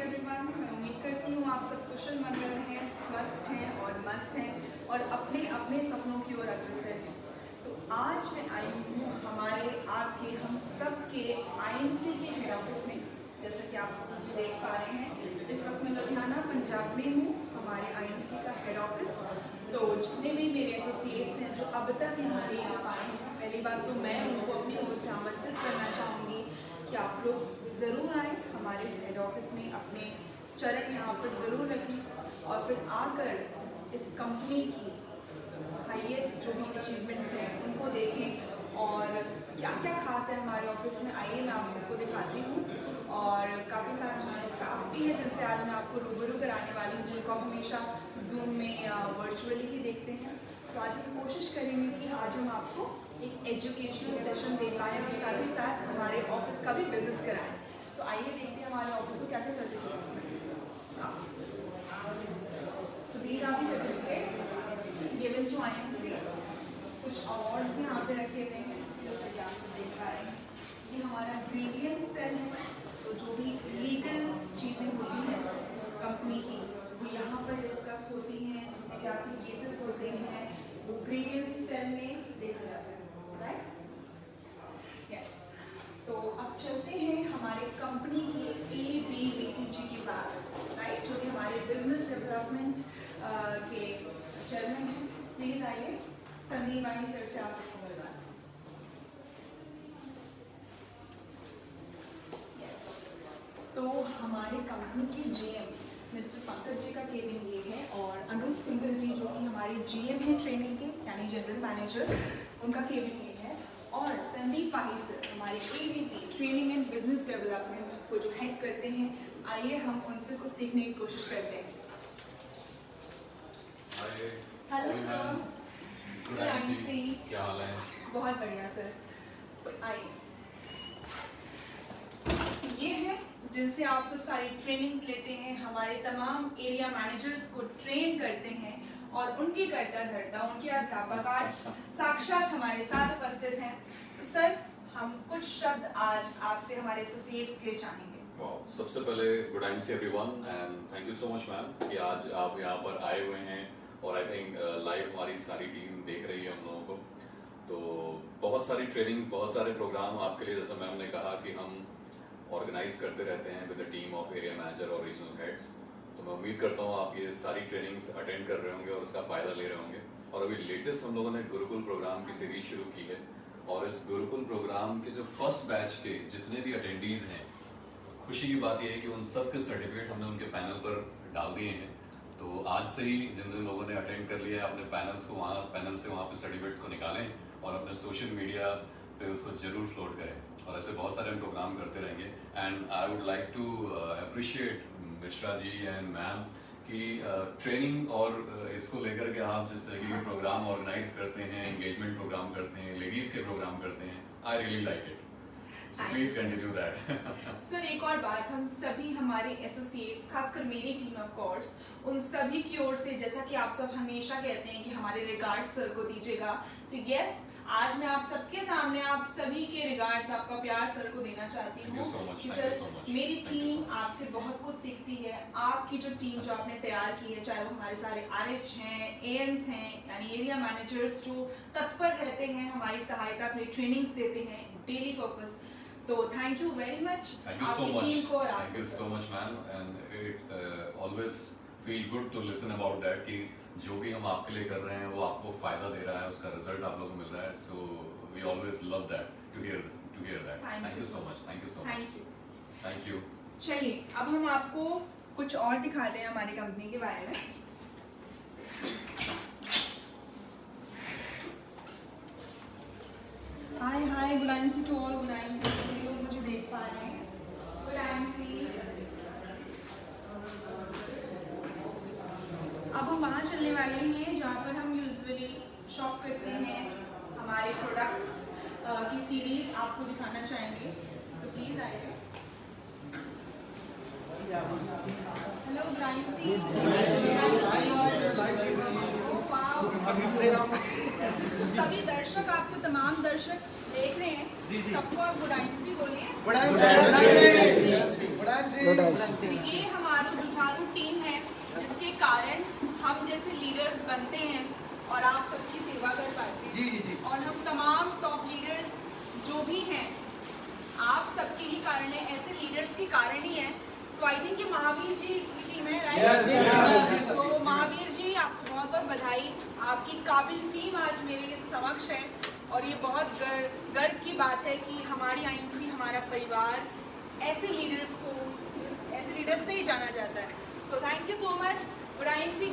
Everyone, मैं उम्मीद करती हूँ आप सब कुशल मंगल हैं, स्वस्थ हैं और मस्त हैं और अपने अपने सपनों की ओर अग्रसर हैं। तो आज मैं आई हूँ हमारे आपके हम सब के IMC के हेड ऑफिस में। जैसा कि आप सब मुझे देख पा रहे हैं, इस वक्त मैं लुधियाना पंजाब में हूँ, हमारे IMC का हेड ऑफिस। तो जितने भी मेरे एसोसिएट्स हैं जो अब तक हमारे यहाँ आए हैं, पहली बात तो मैं उनको अपनी ओर से आमंत्रित करना चाहूँगी कि आप लोग ज़रूर आएँ हमारे हेड ऑफिस में, अपने चरण यहाँ पर ज़रूर रखें और फिर आकर इस कंपनी की हाईएस्ट जो भी अचीवमेंट्स हैं उनको देखें और क्या क्या खास है हमारे ऑफिस में। आइए मैं आप सबको दिखाती हूँ और काफ़ी सारे हमारे स्टाफ भी हैं जिनसे आज मैं आपको रूबरू कराने वाली हूँ, जिनको आप हमेशा जूम में या वर्चुअली ही देखते हैं। सो आज हम कोशिश करेंगे कि आज हम आपको एक एजुकेशनल सेशन दे पाएँ और साथ ही साथ हमारे ऑफिस का भी विजिट कराएं। तो आइए देखते हैं हमारे ऑफिस में क्या क्या सर्टिफिकेट्स हैं। तो these are the certificates given to IMC। कुछ अवार्ड्स भी यहाँ पे रखे हुए हैं जैसे कि आप सब देख पा रहे हैं। ये हमारा ग्रीवियंस सेल है, तो जो भी लीगल चीज़ें होती हैं कंपनी की वो यहाँ पर डिस्कस होती हैं, जितने भी आपके केसेस होते हैं वो ग्रीवियंस सेल में देखा जाता है, राइट? यस। तो अब चलते हैं हमारे कंपनी की ABVPG के पास, राइट, जो कि हमारे बिजनेस डेवलपमेंट के चेयरमैन हैं। प्लीज आइए, संदीप वानी सर से आप सबको मिलवा। यस, तो हमारे कंपनी के GM मिस्टर पंकज जी का केबिन ये है और अनूप सिंघल जी जो कि हमारे GM हैं ट्रेनिंग के, यानी जनरल मैनेजर, उनका केबिन ये है। और संदीप पाही सर हमारे AVP training and business development को जो हेड करते हैं, आइए हम उनसे कुछ सीखने की कोशिश करते हैं। हेलो सर, क्या हाल है? बहुत बढ़िया सर। तो आइए, ये है जिनसे आप सब सारी ट्रेनिंग्स लेते हैं, हमारे तमाम एरिया मैनेजर्स को ट्रेन करते हैं और उनके करता धरता उनके अध्यापक आज साक्षात हमारे साथ उपस्थित हैं। तो सर, हम कुछ शब्द आज आपसे हमारे एसोसिएट्स के लिए चाहेंगे। सबसे पहले गुड इवनिंग से everyone and thank you so much ma'am कि आज आप यहाँ पर आए हुए हैं और आई थिंक लाइव हमारी सारी टीम देख रही है हम लोगों को। तो बहुत सारी ट्रेनिंग्स, बहुत सारे प्रोग्राम आपके लिए, जैसा मैम ने कहा कि हम ऑर्गेनाइज करते रहते हैं with the team of area manager और रीजनल हेड्स। तो मैं उम्मीद करता हूँ आप ये सारी ट्रेनिंग्स अटेंड कर रहे होंगे और उसका फ़ायदा ले रहे होंगे। और अभी लेटेस्ट हम लोगों ने गुरुकुल प्रोग्राम की सीरीज शुरू की है और इस गुरुकुल प्रोग्राम के जो फर्स्ट बैच के जितने भी अटेंडीज़ हैं, खुशी की बात यह है कि उन सब के सर्टिफिकेट हमने उनके पैनल पर डाल दिए हैं। तो आज से ही जिन जिन लोगों ने अटेंड कर लिया है अपने पैनल से वहाँ पे सर्टिफिकेट्स को निकालें और अपने सोशल मीडिया पे उसको जरूर फ्लोट करें। और ऐसे बहुत सारे हम प्रोग्राम करते रहेंगे। And I would like to appreciate Mishra ji and ma'am कि ट्रेनिंग और इसको लेकर के आप जिस तरीके के प्रोग्राम ऑर्गेनाइज करते हैं, एंगेजमेंट प्रोग्राम करते हैं, लेडीज़ के प्रोग्राम करते हैं, I really like it. So please continue that. Sir, एक और बात, हम सभी हमारे एसोसिएट्स, खासकर मेरी टीम ऑफ कोर्स, उन सभी की ओर से, जैसा कि आप सब हमेशा कहते हैं कि हमारे रिगार्ड्स सर को दीजिएगा, तो यस, आज मैं आप सबके सामने आप सभी के रिगार्ड्स, आपका प्यार सर को देना चाहती हूँ कि सर, मेरी टीम आपसे बहुत कुछ सीखती है। आपकी जो टीम जो आपने तैयार की है, चाहे वो हमारे सारे RH हैं, AMs हैं, यानी एरिया मैनेजर्स जो तत्पर रहते हैं हमारी सहायता के लिए, ट्रेनिंग्स देते हैं डेली पर्पस। तो थैंक यू वेरी मच आपकी टीम को। Thank you so much ma'am and it always feel good to listen about that कि जो भी हम आपके लिए कर रहे हैं वो आपको फायदा दे रहा है, उसका रिजल्ट आप लोगों को मिल रहा है। So we always love that to hear that. Thank you so much, thank you so much, thank you. चलिए, अब हम आपको कुछ और दिखाते हैं हमारी कंपनी के बारे में। Hi good evening to all, good evening to लोग मुझे देख पा रहे हैं। Good evening. अब हम वहाँ चलने वाले हैं जहाँ पर हम यूजुअली शॉप करते हैं, हमारे प्रोडक्ट्स की सीरीज आपको दिखाना चाहेंगे। तो प्लीज आइए। हेलो ब्राइन सी, सभी दर्शक, आपको तमाम दर्शक देख रहे हैं, सबको आप गुड इवनिंग सी बोलिए। ये हमारी जुझारू टीम है जिसके कारण हम जैसे लीडर्स बनते हैं और आप सबकी सेवा कर पाते हैं। जी। और हम तमाम टॉप लीडर्स जो भी हैं आप सबके ही कारण है, ऐसे लीडर्स के कारण ही है। सो आई थिंक ये महावीर जी की टीम है, राइट? तो महावीर जी आपको बहुत बहुत बधाई, आपकी काबिल टीम आज मेरे समक्ष है और ये बहुत गर्व की बात है कि हमारी आईएमसी, हमारा परिवार ऐसे लीडर्स से ही जाना जाता है। So thank you so much good IMC.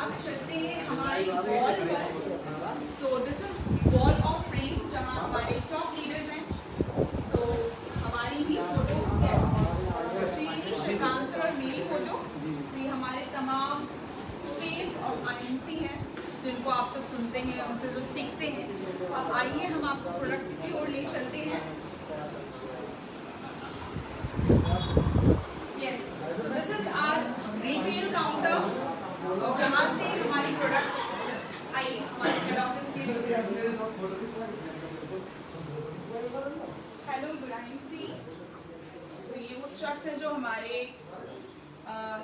अब चलते हैं हमारी वॉल पर। So this is wall of frame जहाँ हमारे टॉप लीडर्स हैं। सो हमारी भी फोटो, यस, श्रीकांत सर और मेरी फोटो, ये हमारे तमाम फेस ऑफ आईएमसी हैं जिनको आप सब सुनते हैं, उनसे जो सीखते हैं। अब आइए हम आपको प्रोडक्ट्स की ओर ले चलते हैं। Yes, this is our retail counter जहाँ से हमारी प्रोडक्ट आइए हमारे हेड ऑफिस के। Hello good IMC. तो ये वो स्ट्रक्स हैं जो हमारे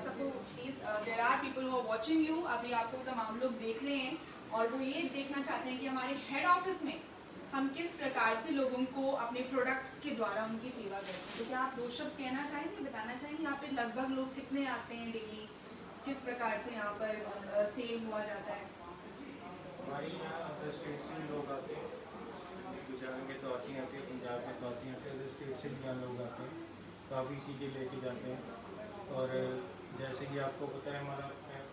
सबको please there are people who are watching you, अभी आपको तमाम लोग देख रहे हैं और वो ये देखना चाहते हैं कि हमारे हेड ऑफिस में हम किस प्रकार से लोगों को अपने प्रोडक्ट्स के द्वारा उनकी सेवा करते हैं। तो क्या आप दो शब्द कहना चाहेंगे, बताना चाहेंगे यहाँ पे लगभग लोग कितने आते हैं डेली, किस प्रकार से यहाँ पर सेल हुआ जाता है? हमारे यहाँ अदर स्टेट से लोग आते हैं, गुजरात में तो आती हैं, पंजाब में तो आती हैं, अदर स्टेट से भी यहाँ लोग आते हैं, काफ़ी चीज़ें लेके जाते हैं। और जैसे कि आपको पता है हमारा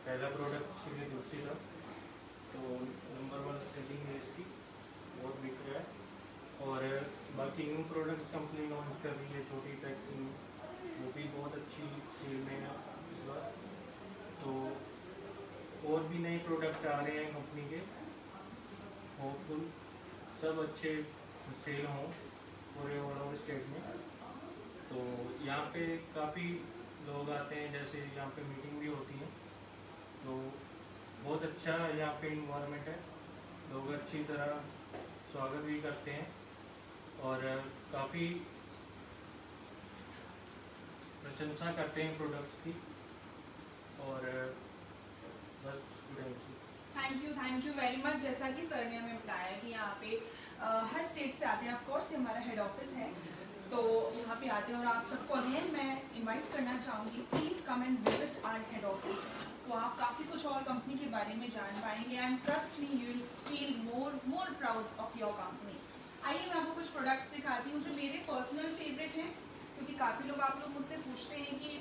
पहला प्रोडक्ट श्री तुलसी था, तो नंबर 1 सेलिंग है इसकी, बहुत बिक रहा है। और बाकी न्यू प्रोडक्ट्स कंपनी लॉन्च कर रही है, छोटी पैकिंग, वो भी बहुत अच्छी सेल में है इस बार। तो और भी नए प्रोडक्ट आ रहे हैं कंपनी के, होपफुल सब अच्छे सेल हों पूरे ऑल ओवर स्टेट में। तो यहाँ पे काफ़ी लोग आते हैं, जैसे यहाँ पे मीटिंग भी होती है, तो बहुत अच्छा यहाँ पे इन्वायरमेंट है, लोग अच्छी तरह स्वागत भी करते हैं और काफ़ी प्रशंसा करते हैं प्रोडक्ट्स की। और बस थैंक यू वेरी मच। जैसा कि सर ने हमें बताया कि यहाँ पे हर स्टेट से आते हैं, ऑफ कोर्स ये हमारा हेड ऑफिस है, तो यहाँ पे आते हैं और आप सबको अगेन मैं इनवाइट करना चाहूँगी, please come and visit our head office. तो आप काफ़ी कुछ और कंपनी के बारे में जान पाएंगे and trust me you will feel more proud of your company. आइए मैं आपको कुछ प्रोडक्ट्स दिखाती हूँ जो मेरे पर्सनल फेवरेट हैं, क्योंकि काफ़ी लोग आप लोग मुझसे पूछते हैं कि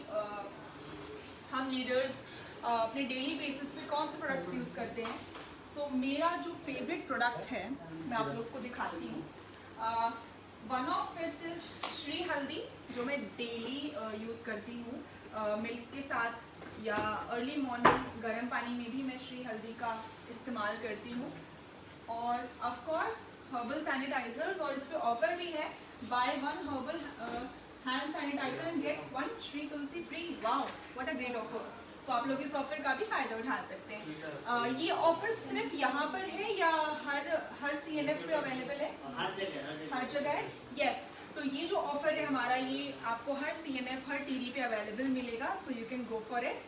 हम लीडर्स अपने डेली बेसिस पे कौन से प्रोडक्ट्स यूज़ करते हैं। सो मेरा जो फेवरेट प्रोडक्ट है मैं आप लोग को दिखाती हूँ। One of it is Shri हल्दी, जो मैं डेली यूज़ करती हूँ मिल्क के साथ या अर्ली मॉर्निंग गर्म पानी में भी मैं श्री हल्दी का इस्तेमाल करती हूँ। और ऑफ कोर्स हर्बल सैनिटाइजर्स, और इस पर ऑफर भी है, buy 1 herbal hand sanitizer and get 1 Shri Tulsi free. Wow what a great offer. तो आप लोग इस ऑफर का भी फायदा उठा सकते हैं। ये ऑफर सिर्फ यहाँ पर है या हर CNF पे अवेलेबल है? हर जगह है, यस। तो ये जो ऑफर है हमारा, ये आपको हर CNF हर TD पे अवेलेबल मिलेगा, so you can go for it.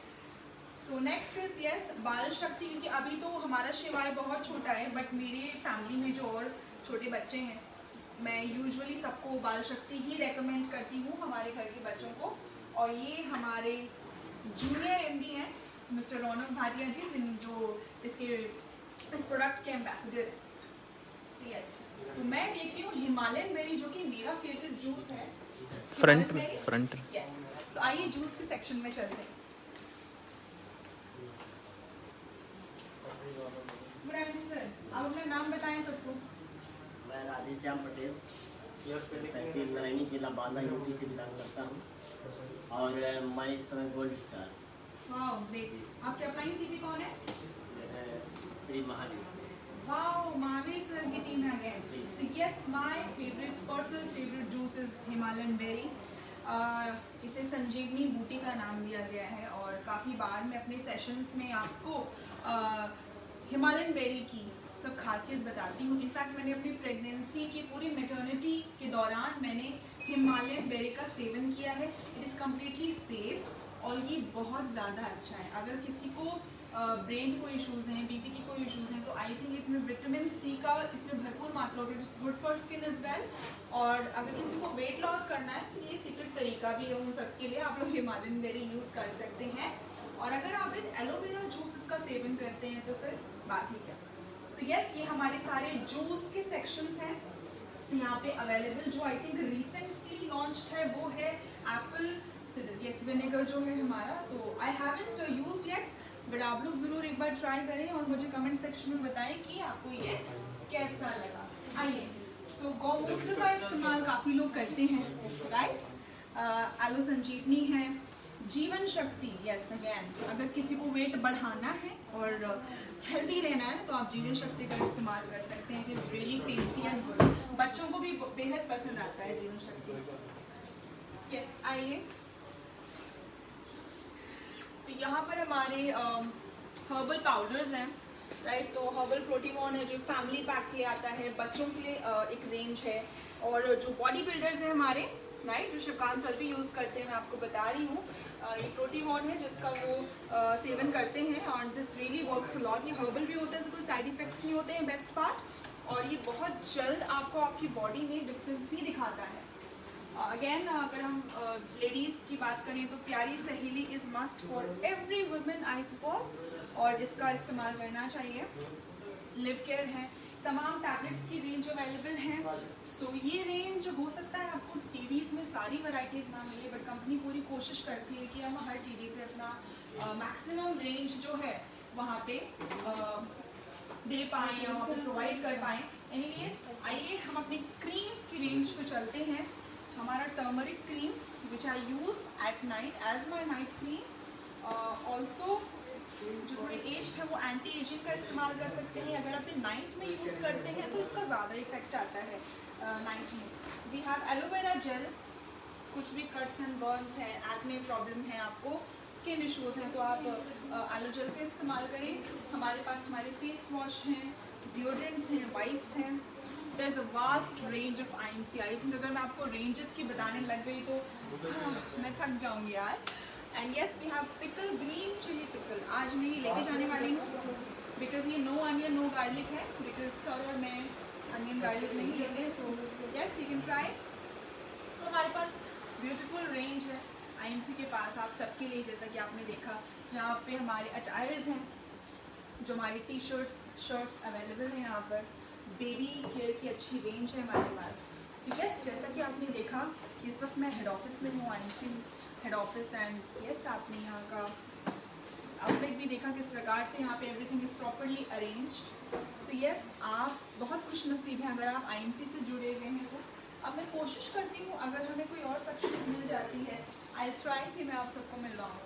So next is yes बाल शक्ति, क्योंकि अभी तो हमारा शिवाय बहुत छोटा है, बट मेरे फैमिली में जो और छोटे बच्चे हैं मैं यूजुअली सबको बाल शक्ति ही रेकमेंड करती हूँ हमारे घर के बच्चों को। और ये हमारे जूनियर MD हैं मिस्टर रौनक भाटिया जी, जो इस प्रोडक्ट के एम्बेसडर हैं। यस, सो मैं देख रही हूँ हिमालयन बेरी, जो कि मेरा फेवरेट जूस है। फ्रंट यस, तो आइए जूस के सेक्शन में चलते हैं। गुड इवनिंग सर, आप अपना नाम बताएं सबको। मैं राधेश्याम पटेल, तहसील नारायणी, जिला बांदा, यूपी से बिलोंग करता हूँ और मैं इस समय गोल्ड स्टार। Wow great. आपके अपलाइन CP कौन है? श्री महावीर। वाओ, महावीर सर की टीम है again. So yes, my personal favourite juice is Himalayan berry. इसे संजीवनी बूटी का नाम दिया गया है और काफ़ी बार मैं अपने सेशंस में आपको हिमालयन बेरी की मतलब खासियत बताती हूँ। इनफैक्ट मैंने अपनी प्रेगनेंसी की पूरी मैटरनिटी के दौरान मैंने हिमालयन बेरी का सेवन किया है। इट इज़ कम्प्लीटली सेफ और ये बहुत ज़्यादा अच्छा है। अगर किसी को ब्रेन के कोई इश्यूज़ हैं, बीपी के कोई इश्यूज़ हैं, तो आई थिंक इसमें विटामिन सी का इसमें भरपूर मात्रा होती है। It's good for skin as well. और अगर किसी को वेट लॉस करना है तो ये सीक्रेट तरीका भी है उन सबके लिए। आप लोग हिमालयन बेरी यूज़ कर सकते हैं। और अगर आप विद एलोवेरा जूस इसका सेवन करते हैं तो फिर बात ही क्या। सो यस, ये हमारे सारे जूस के सेक्शंस हैं यहाँ पे अवेलेबल। जो आई थिंक रिसेंटली लॉन्च्ड है वो है एप्पल सिडर यस विनेगर जो है हमारा। तो I haven't used yet, but आप लोग ज़रूर एक बार ट्राई करें और मुझे कमेंट सेक्शन में बताएं कि आपको ये कैसा लगा। आइए, सो गौमूत्र का इस्तेमाल काफ़ी लोग करते हैं, राइट। एलो संजीवनी है, जीवन शक्ति, यस अगेन अगर किसी को वेट बढ़ाना है और हेल्दी रहना है तो आप जीवन शक्ति का इस्तेमाल कर सकते हैं। It is really tasty and good. बच्चों को भी बेहद पसंद आता है जीवन शक्ति। यस, आइए, तो यहाँ पर हमारे हर्बल पाउडर्स हैं, राइट। तो हर्बल प्रोटीन है जो फैमिली पैक के लिए आता है, बच्चों के लिए एक रेंज है। और जो बॉडी बिल्डर्स हैं हमारे, राइट, जो शिवकांत सर भी यूज़ करते हैं, मैं आपको बता रही हूँ, ये प्रोटीन है जिसका वो सेवन करते हैं और this really works a lot. ये हर्बल भी होता है, इससे कोई साइड इफेक्ट्स नहीं होते हैं, बेस्ट पार्ट। और ये बहुत जल्द आपको आपकी बॉडी में डिफरेंस भी दिखाता है। अगेन अगर हम लेडीज़ की बात करें तो प्यारी सहेली is must for every women I suppose, और इसका इस्तेमाल करना चाहिए। लिव केयर है, तमाम टैबलेट्स की रेंज अवेलेबल हैं। सो ये रेंज हो सकता है आपको टीवीज़ में सारी वैरायटीज़ ना मिले, बट कंपनी पूरी कोशिश करती है कि हम हर टीवी पे अपना मैक्सिमम रेंज जो है वहाँ पे दे पाएँ या वहाँ पे प्रोवाइड कर पाएँ। एनीवेज, आइए हम अपनी क्रीम्स की रेंज पे चलते हैं। हमारा turmeric cream which I use at night as my night cream. Also जो थोड़े एज्ड है वो एंटी एजिंग का इस्तेमाल कर सकते हैं। अगर आप नाइट में यूज़ करते हैं तो इसका ज़्यादा इफेक्ट आता है नाइट में। वी हैव एलोवेरा जेल, कुछ भी कट्स एंड बर्न्स हैं, एक्ने प्रॉब्लम है, आपको स्किन इश्यूज़ हैं, तो आप एलो जेल का इस्तेमाल करें। हमारे पास हमारे फेस वॉश हैं, डिओड्रेंट्स हैं, वाइप्स हैं। There is a vast range of IMC। I think अगर मैं आपको रेंजेस की बताने लग गई तो मैं थक जाऊंगी यार। And yes, we have pickle, green chilli pickle. आज मैं ये लेके जाने वाली हूँ बिकॉज ये नो अनियन नो गार्लिक है, बिकॉज सर और मैं अनियन गार्लिक नहीं लेते हैं। So yes, you can try. So हमारे पास ब्यूटीफुल रेंज है IMC के पास आप सबके लिए। जैसा कि आपने देखा यहाँ पे हमारे अटायर्स हैं, जो हमारी शर्ट्स अवेलेबल हैं यहाँ पर। बेबी केयर की अच्छी रेंज है हमारे पास। तो यस, जैसा कि आपने देखा कि इस वक्त मैं हेड ऑफिस में हूँ, IMC head office. And yes, आपने यहाँ का आउटलेट भी देखा किस प्रकार से यहाँ पे everything is properly arranged. So yes, आप बहुत खुश नसीब हैं अगर आप IMC से जुड़े हुए हैं तो। अब मैं कोशिश करती हूँ अगर हमें कोई और सेक्शन मिल जाती है, आई ट्राई कि मैं आप सबको मिलवाऊँ।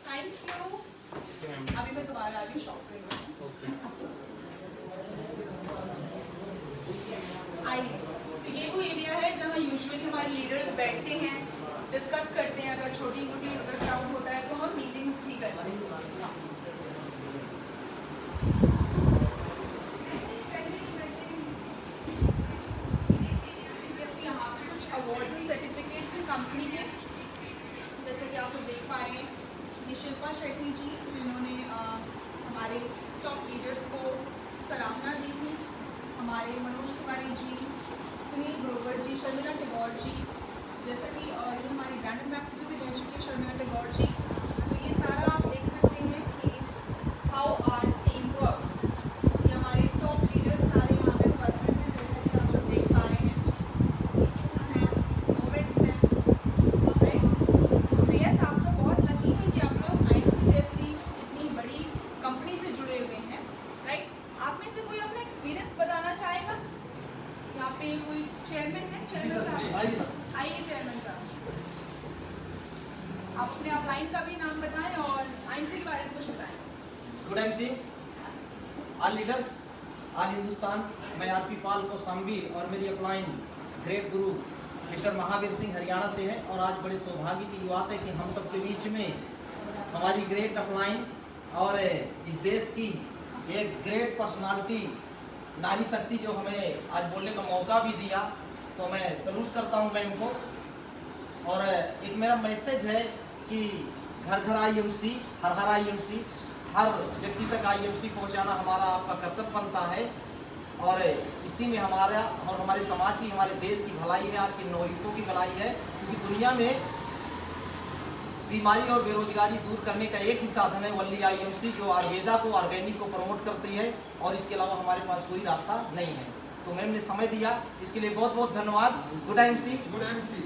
Thank you. अभी मैं दोबारा आ गई शॉप पे। आइए, तो ये वो एरिया है जहाँ यूजुअली हमारे लीडर्स बैठते हैं, डिस्कस करते हैं। अगर छोटी मोटी अगर क्राउड होता है तो हम मीटिंग्स भी करते हैं। यहाँ पे कुछ अवार्ड्स एंड सर्टिफिकेट्स हैं कंपनी के, जैसे कि आप लोग देख पा रहे हैं। ये शिल्पा शेट्टी जी जिन्होंने हमारे टॉप लीडर्स को सराहना दी थी, हमारे मनोज तिवारी जी, सुनील ग्रोवर जी, शर्मिला टैगोर जी, जैसा कि जो हमारे ब्रांड एम्बेसडर भी रह चुके हैं शर्मिला टैगोर जी। तो ये सारा आप देख सकते हैं कि हाउ आर टीम वर्क्स। ये हमारे टॉप लीडर्स सारे यहाँ पे उपस्थित हैं, जैसे कि आप सब देख पा रहे हैं। टीचर्स हैं, गवर्नमेंट्स हैं, राइट। सो यस, आप सब बहुत लकी हैं कि आप लोग IMC जैसी इतनी बड़ी कंपनी से जुड़े हुए हैं, राइट। आप में से कोई अपना एक्सपीरियंस बताना चाहेगा? यहाँ पे कोई चेयरमैन है? चेयरमैन साहब आइए। चेयरमैन साहब, आप अपने अपलाइन का भी नाम बताएं और IMC के बारे में कुछ बताएं। Good IMC, all leaders, all Hindustan. मैं RP पाल कौशाम्बी और मेरी अपलाइन ग्रेट गुरु मिस्टर महावीर सिंह हरियाणा से है। और आज बड़े सौभाग्य की बात है कि हम सबके बीच में हमारी ग्रेट अपलाइन और इस देश की एक ग्रेट पर्सनालिटी नारी शक्ति जो हमें आज बोलने का मौका भी दिया, तो मैं सलूट करता हूं मैम को। और एक मेरा मैसेज है कि घर घर IMC, हर हर IMC, हर व्यक्ति तक IMC पहुंचाना हमारा आपका कर्तव्य बनता है। और इसी में हमारा और हमारे समाज की, हमारे देश की भलाई है, आज के नौयुवकों की भलाई है। क्योंकि दुनिया में बीमारी और बेरोजगारी दूर करने का एक ही साधन है वल्ली IMC, जो आयुर्वेदा को, ऑर्गेनिक को प्रमोट करती है, और इसके अलावा हमारे पास कोई रास्ता नहीं है। तो मैम ने समय दिया, इसके लिए बहुत बहुत धन्यवाद। गुड IMC,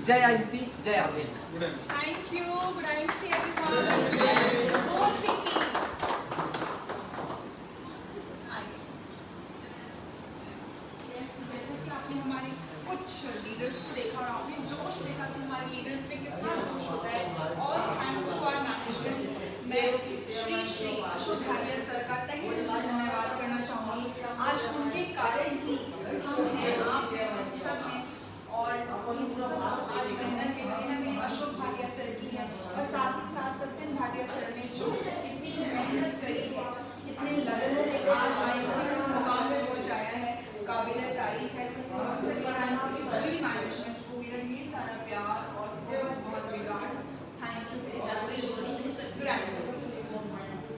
जय IMC, जय Ayurveda. Thank you, good IMC everyone. आपने हमारे कुछ लीडर्स को देखा और आपने जोश देखा कि हमारे लीडर्स में कितना जोश होता है। और थैंक्स टू आवर मैनेजमेंट। मैं श्री अशोक भाटिया सर का तहे दिल से धन्यवाद करना चाहूँगी। आज उनके कारण ही हम हैं, आप हैं, हम सब हैं, और हम सब आज मेहनत के कहीं ना कहीं अशोक भाटिया सर की है। और साथ